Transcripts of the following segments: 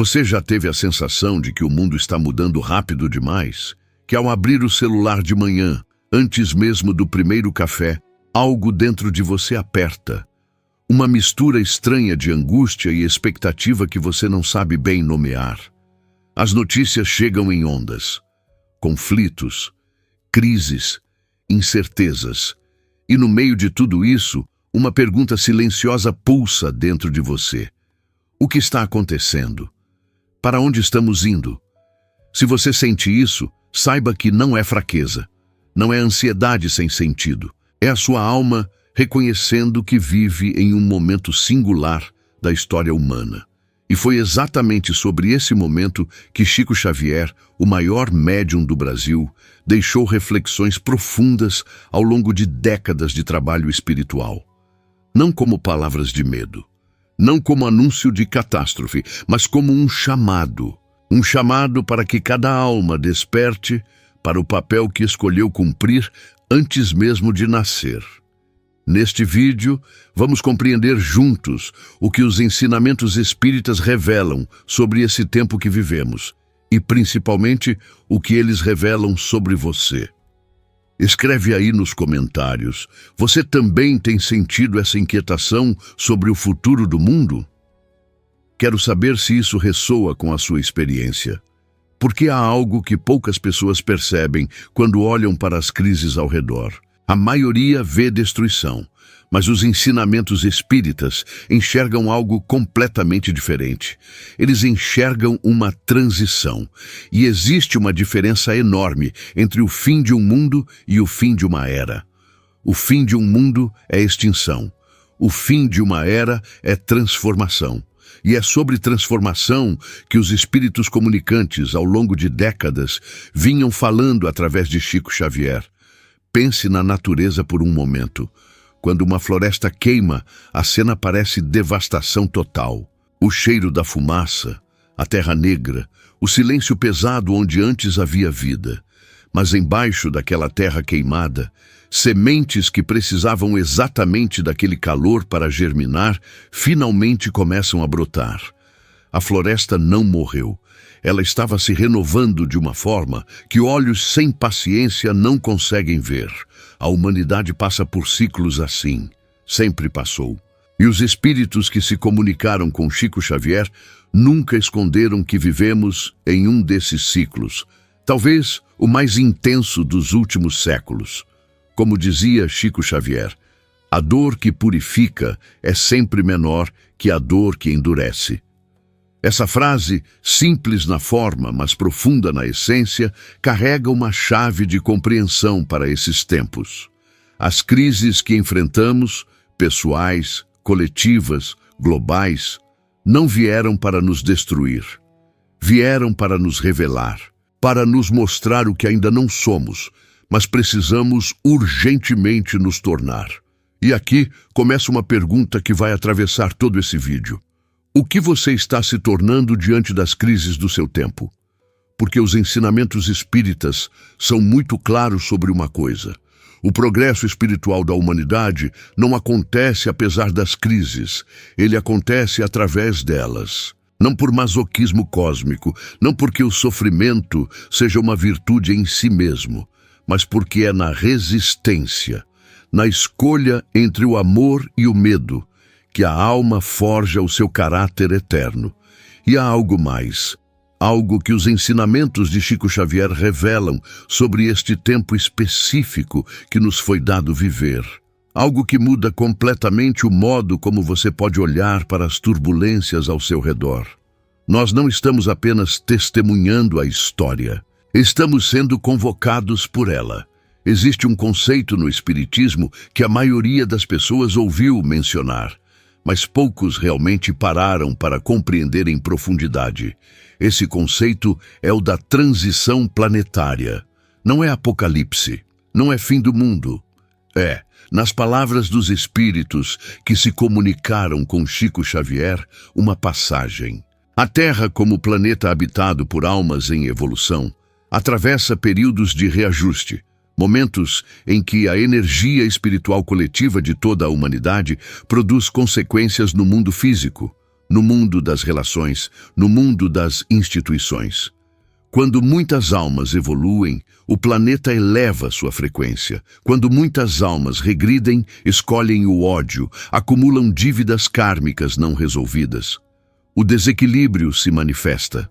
Você já teve a sensação de que o mundo está mudando rápido demais? Que ao abrir o celular de manhã, antes mesmo do primeiro café, algo dentro de você aperta. Uma mistura estranha de angústia e expectativa que você não sabe bem nomear. As notícias chegam em ondas. Conflitos, crises, incertezas. E no meio de tudo isso, uma pergunta silenciosa pulsa dentro de você. O que está acontecendo? Para onde estamos indo? Se você sente isso, saiba que não é fraqueza. Não é ansiedade sem sentido. É a sua alma reconhecendo que vive em um momento singular da história humana. E foi exatamente sobre esse momento que Chico Xavier, o maior médium do Brasil, deixou reflexões profundas ao longo de décadas de trabalho espiritual. Não como palavras de medo, não como anúncio de catástrofe, mas como um chamado para que cada alma desperte para o papel que escolheu cumprir antes mesmo de nascer. Neste vídeo, vamos compreender juntos o que os ensinamentos espíritas revelam sobre esse tempo que vivemos e, principalmente, o que eles revelam sobre você. Escreve aí nos comentários, você também tem sentido essa inquietação sobre o futuro do mundo? Quero saber se isso ressoa com a sua experiência. Porque há algo que poucas pessoas percebem quando olham para as crises ao redor. A maioria vê destruição, mas os ensinamentos espíritas enxergam algo completamente diferente. Eles enxergam uma transição, e existe uma diferença enorme entre o fim de um mundo e o fim de uma era. O fim de um mundo é extinção. O fim de uma era é transformação. E é sobre transformação que os espíritos comunicantes, ao longo de décadas, vinham falando através de Chico Xavier. Pense na natureza por um momento. Quando uma floresta queima, a cena parece devastação total. O cheiro da fumaça, a terra negra, o silêncio pesado onde antes havia vida. Mas embaixo daquela terra queimada, sementes que precisavam exatamente daquele calor para germinar, finalmente começam a brotar. A floresta não morreu. Ela estava se renovando de uma forma que olhos sem paciência não conseguem ver. A humanidade passa por ciclos assim. Sempre passou. E os espíritos que se comunicaram com Chico Xavier nunca esconderam que vivemos em um desses ciclos. Talvez o mais intenso dos últimos séculos. Como dizia Chico Xavier, a dor que purifica é sempre menor que a dor que endurece. Essa frase, simples na forma, mas profunda na essência, carrega uma chave de compreensão para esses tempos. As crises que enfrentamos, pessoais, coletivas, globais, não vieram para nos destruir. Vieram para nos revelar, para nos mostrar o que ainda não somos, mas precisamos urgentemente nos tornar. E aqui começa uma pergunta que vai atravessar todo esse vídeo. O que você está se tornando diante das crises do seu tempo? Porque os ensinamentos espíritas são muito claros sobre uma coisa. O progresso espiritual da humanidade não acontece apesar das crises, ele acontece através delas. Não por masoquismo cósmico, não porque o sofrimento seja uma virtude em si mesmo, mas porque é na resistência, na escolha entre o amor e o medo, que a alma forja o seu caráter eterno. E há algo mais, algo que os ensinamentos de Chico Xavier revelam sobre este tempo específico que nos foi dado viver. Algo que muda completamente o modo como você pode olhar para as turbulências ao seu redor. Nós não estamos apenas testemunhando a história, estamos sendo convocados por ela. Existe um conceito no Espiritismo que a maioria das pessoas ouviu mencionar, mas poucos realmente pararam para compreender em profundidade. Esse conceito é o da transição planetária. Não é apocalipse, não é fim do mundo. É, nas palavras dos espíritos que se comunicaram com Chico Xavier, uma passagem. A Terra, como planeta habitado por almas em evolução, atravessa períodos de reajuste, momentos em que a energia espiritual coletiva de toda a humanidade produz consequências no mundo físico. no mundo das relações, no mundo das instituições. Quando muitas almas evoluem, o planeta eleva sua frequência. Quando muitas almas regridem, escolhem o ódio, acumulam dívidas kármicas não resolvidas. O desequilíbrio se manifesta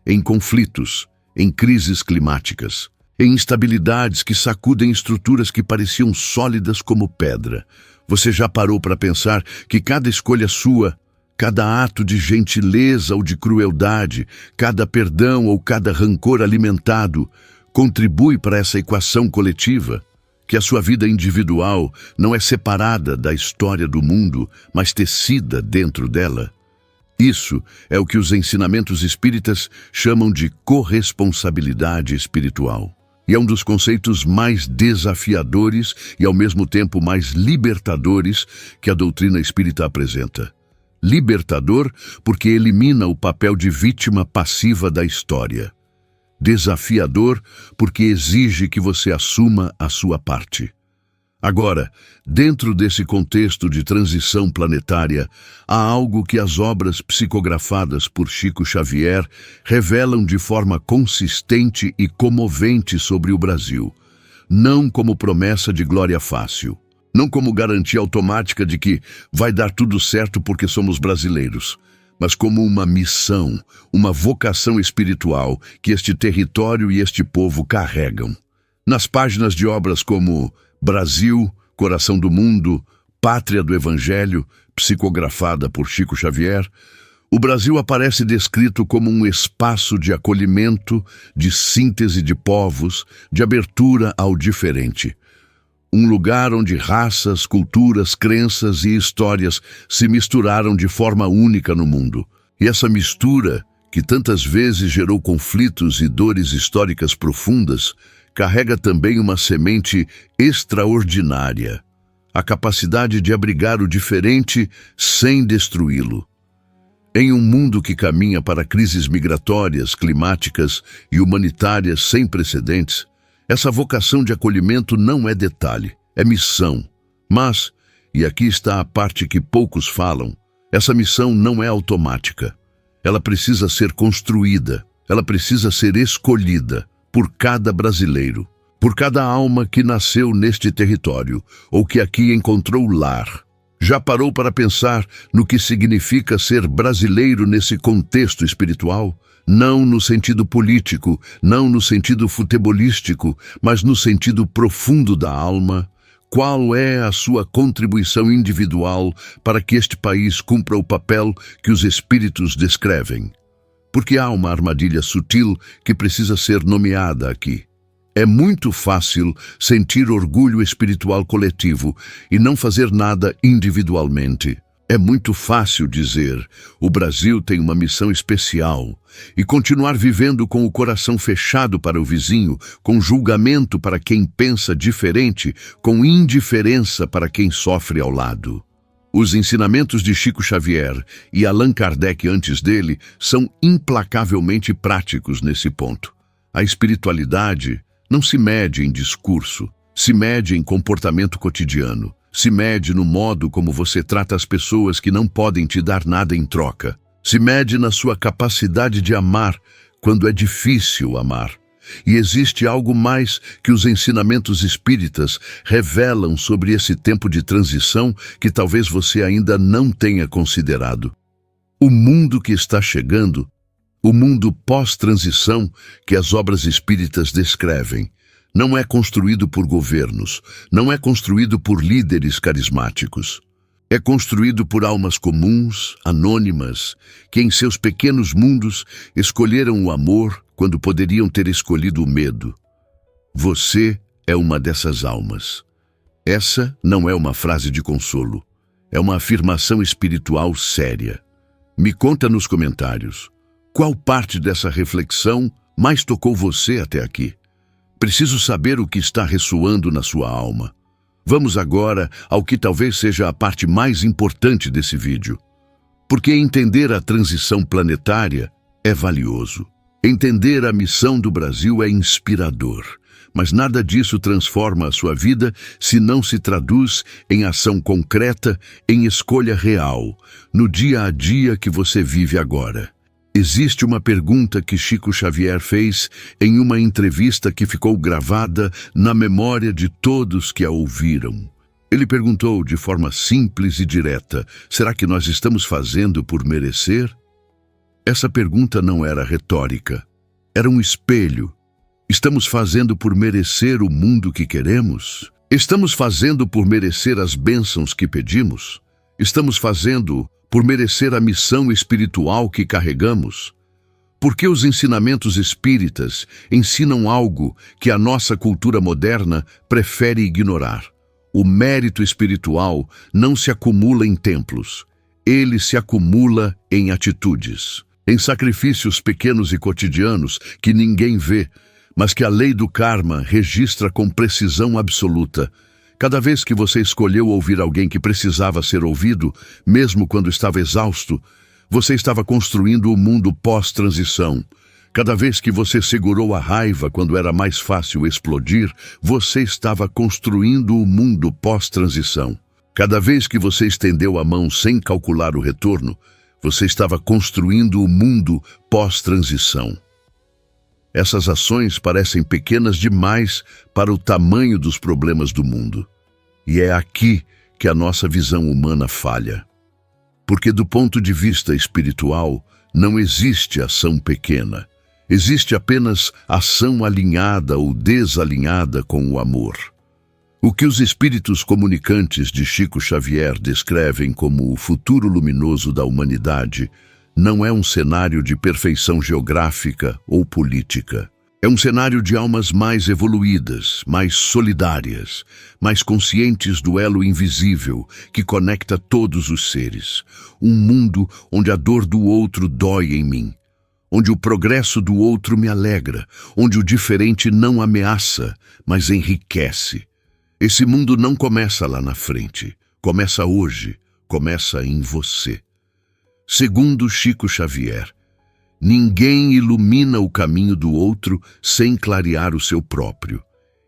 em conflitos, em crises climáticas, em instabilidades que sacudem estruturas que pareciam sólidas como pedra. Você já parou para pensar que cada escolha sua, cada ato de gentileza ou de crueldade, cada perdão ou cada rancor alimentado, contribui para essa equação coletiva? Que a sua vida individual não é separada da história do mundo, mas tecida dentro dela? Isso é o que os ensinamentos espíritas chamam de corresponsabilidade espiritual. E é um dos conceitos mais desafiadores e, ao mesmo tempo, mais libertadores que a doutrina espírita apresenta. Libertador porque elimina o papel de vítima passiva da história. Desafiador porque exige que você assuma a sua parte. Agora, dentro desse contexto de transição planetária, há algo que as obras psicografadas por Chico Xavier revelam de forma consistente e comovente sobre o Brasil. Não como promessa de glória fácil, não como garantia automática de que vai dar tudo certo porque somos brasileiros, mas como uma missão, uma vocação espiritual que este território e este povo carregam. Nas páginas de obras como Brasil, Coração do Mundo, Pátria do Evangelho, psicografada por Chico Xavier, o Brasil aparece descrito como um espaço de acolhimento, de síntese de povos, de abertura ao diferente. Um lugar onde raças, culturas, crenças e histórias se misturaram de forma única no mundo. E essa mistura, que tantas vezes gerou conflitos e dores históricas profundas, carrega também uma semente extraordinária, a capacidade de abrigar o diferente sem destruí-lo. Em um mundo que caminha para crises migratórias, climáticas e humanitárias sem precedentes, essa vocação de acolhimento não é detalhe, é missão. Mas, e aqui está a parte que poucos falam, essa missão não é automática. Ela precisa ser construída, ela precisa ser escolhida por cada brasileiro, por cada alma que nasceu neste território ou que aqui encontrou lar. Já parou para pensar no que significa ser brasileiro nesse contexto espiritual? Não no sentido político, não no sentido futebolístico, mas no sentido profundo da alma. Qual é a sua contribuição individual para que este país cumpra o papel que os espíritos descrevem? Porque há uma armadilha sutil que precisa ser nomeada aqui. É muito fácil sentir orgulho espiritual coletivo e não fazer nada individualmente. É muito fácil dizer, o Brasil tem uma missão especial, e continuar vivendo com o coração fechado para o vizinho, com julgamento para quem pensa diferente, com indiferença para quem sofre ao lado. Os ensinamentos de Chico Xavier e Allan Kardec antes dele são implacavelmente práticos nesse ponto. A espiritualidade não se mede em discurso, se mede em comportamento cotidiano, se mede no modo como você trata as pessoas que não podem te dar nada em troca, se mede na sua capacidade de amar quando é difícil amar. E existe algo mais que os ensinamentos espíritas revelam sobre esse tempo de transição que talvez você ainda não tenha considerado. O mundo que está chegando, o mundo pós-transição que as obras espíritas descrevem, não é construído por governos, não é construído por líderes carismáticos. É construído por almas comuns, anônimas, que em seus pequenos mundos escolheram o amor quando poderiam ter escolhido o medo. Você é uma dessas almas. Essa não é uma frase de consolo, é uma afirmação espiritual séria. Me conta nos comentários, qual parte dessa reflexão mais tocou você até aqui? Preciso saber o que está ressoando na sua alma. Vamos agora ao que talvez seja a parte mais importante desse vídeo. Porque entender a transição planetária é valioso. Entender a missão do Brasil é inspirador. mas nada disso transforma a sua vida se não se traduz em ação concreta, em escolha real, no dia a dia que você vive agora. Existe uma pergunta que Chico Xavier fez em uma entrevista que ficou gravada na memória de todos que a ouviram. Ele perguntou de forma simples e direta: será que nós estamos fazendo por merecer? Essa pergunta não era retórica, era um espelho. Estamos fazendo por merecer o mundo que queremos? Estamos fazendo por merecer as bênçãos que pedimos? Estamos fazendo por merecer a missão espiritual que carregamos? Porque os ensinamentos espíritas ensinam algo que a nossa cultura moderna prefere ignorar. O mérito espiritual não se acumula em templos, ele se acumula em atitudes, em sacrifícios pequenos e cotidianos que ninguém vê, mas que a lei do karma registra com precisão absoluta. Cada vez que você escolheu ouvir alguém que precisava ser ouvido, mesmo quando estava exausto, você estava construindo o mundo pós-transição. Cada vez que você segurou a raiva quando era mais fácil explodir, você estava construindo o mundo pós-transição. Cada vez que você estendeu a mão sem calcular o retorno, você estava construindo o mundo pós-transição. Essas ações parecem pequenas demais para o tamanho dos problemas do mundo. E é aqui que a nossa visão humana falha. Porque do ponto de vista espiritual, não existe ação pequena. Existe apenas ação alinhada ou desalinhada com o amor. O que os espíritos comunicantes de Chico Xavier descrevem como o futuro luminoso da humanidade não é um cenário de perfeição geográfica ou política. É um cenário de almas mais evoluídas, mais solidárias, mais conscientes do elo invisível que conecta todos os seres. Um mundo onde a dor do outro dói em mim, onde o progresso do outro me alegra, onde o diferente não ameaça, mas enriquece. Esse mundo não começa lá na frente, começa hoje, começa em você. Segundo Chico Xavier, ninguém ilumina o caminho do outro sem clarear o seu próprio.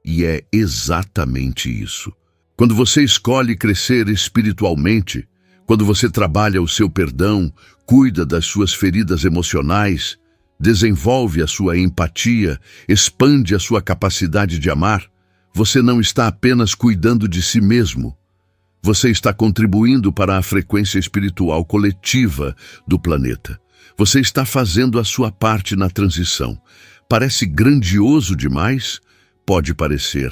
E é exatamente isso. Quando você escolhe crescer espiritualmente, quando você trabalha o seu perdão, cuida das suas feridas emocionais, desenvolve a sua empatia, expande a sua capacidade de amar, você não está apenas cuidando de si mesmo. Você está contribuindo para a frequência espiritual coletiva do planeta. Você está fazendo a sua parte na transição. Parece grandioso demais? Pode parecer,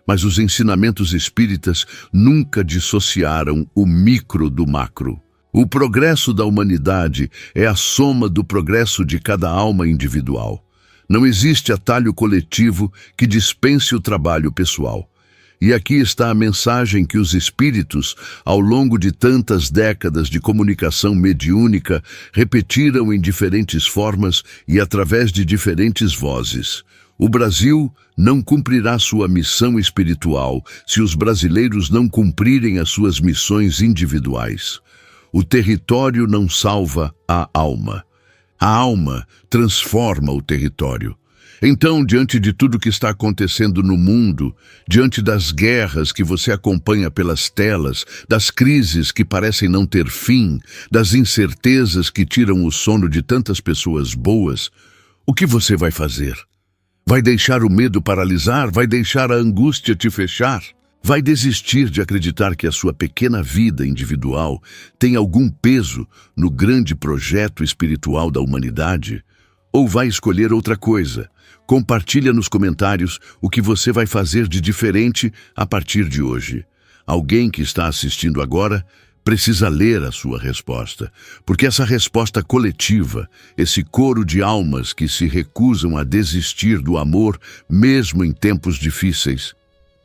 mas os ensinamentos espíritas nunca dissociaram o micro do macro. O progresso da humanidade é a soma do progresso de cada alma individual. Não existe atalho coletivo que dispense o trabalho pessoal. E aqui está a mensagem que os espíritos, ao longo de tantas décadas de comunicação mediúnica, repetiram em diferentes formas e através de diferentes vozes. O Brasil não cumprirá sua missão espiritual se os brasileiros não cumprirem as suas missões individuais. O território não salva a alma. A alma transforma o território. Então, diante de tudo que está acontecendo no mundo, diante das guerras que você acompanha pelas telas, das crises que parecem não ter fim, das incertezas que tiram o sono de tantas pessoas boas, o que você vai fazer? Vai deixar o medo paralisar? Vai deixar a angústia te fechar? Vai desistir de acreditar que a sua pequena vida individual tem algum peso no grande projeto espiritual da humanidade? Ou vai escolher outra coisa? Compartilha nos comentários o que você vai fazer de diferente a partir de hoje. Alguém que está assistindo agora precisa ler a sua resposta, porque essa resposta coletiva, esse coro de almas que se recusam a desistir do amor, mesmo em tempos difíceis,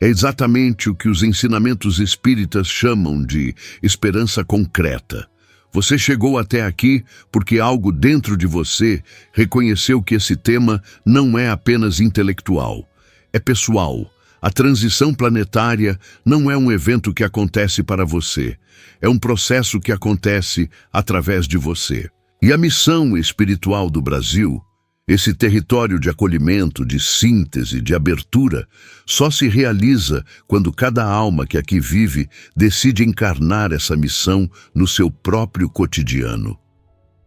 é exatamente o que os ensinamentos espíritas chamam de esperança concreta. Você chegou até aqui porque algo dentro de você reconheceu que esse tema não é apenas intelectual, é pessoal. A transição planetária não é um evento que acontece para você, é um processo que acontece através de você. E a missão espiritual do Brasil Esse território de acolhimento, de síntese, de abertura, só se realiza quando cada alma que aqui vive decide encarnar essa missão no seu próprio cotidiano.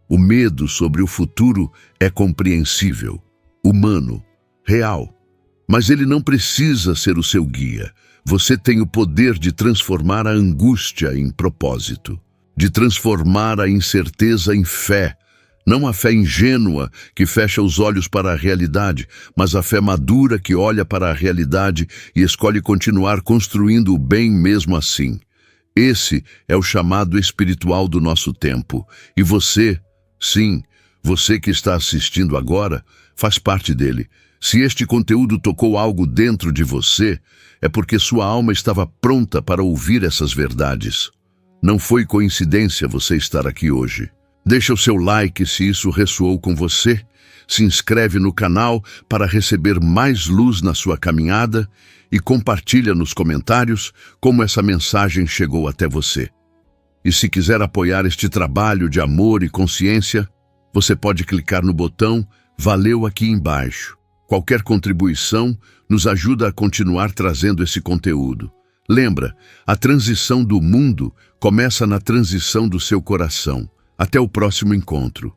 O medo sobre o futuro é compreensível, humano, real, mas ele não precisa ser o seu guia. Você tem o poder de transformar a angústia em propósito, de transformar a incerteza em fé. Não a fé ingênua que fecha os olhos para a realidade, mas a fé madura que olha para a realidade e escolhe continuar construindo o bem mesmo assim. Esse é o chamado espiritual do nosso tempo. E você, sim, você que está assistindo agora, faz parte dele. Se este conteúdo tocou algo dentro de você, é porque sua alma estava pronta para ouvir essas verdades. Não foi coincidência você estar aqui hoje. Deixa o seu like se isso ressoou com você, se inscreve no canal para receber mais luz na sua caminhada e compartilha nos comentários como essa mensagem chegou até você. E se quiser apoiar este trabalho de amor e consciência, você pode clicar no botão Valeu aqui embaixo. Qualquer contribuição nos ajuda a continuar trazendo esse conteúdo. Lembra, a transição do mundo começa na transição do seu coração. Até o próximo encontro.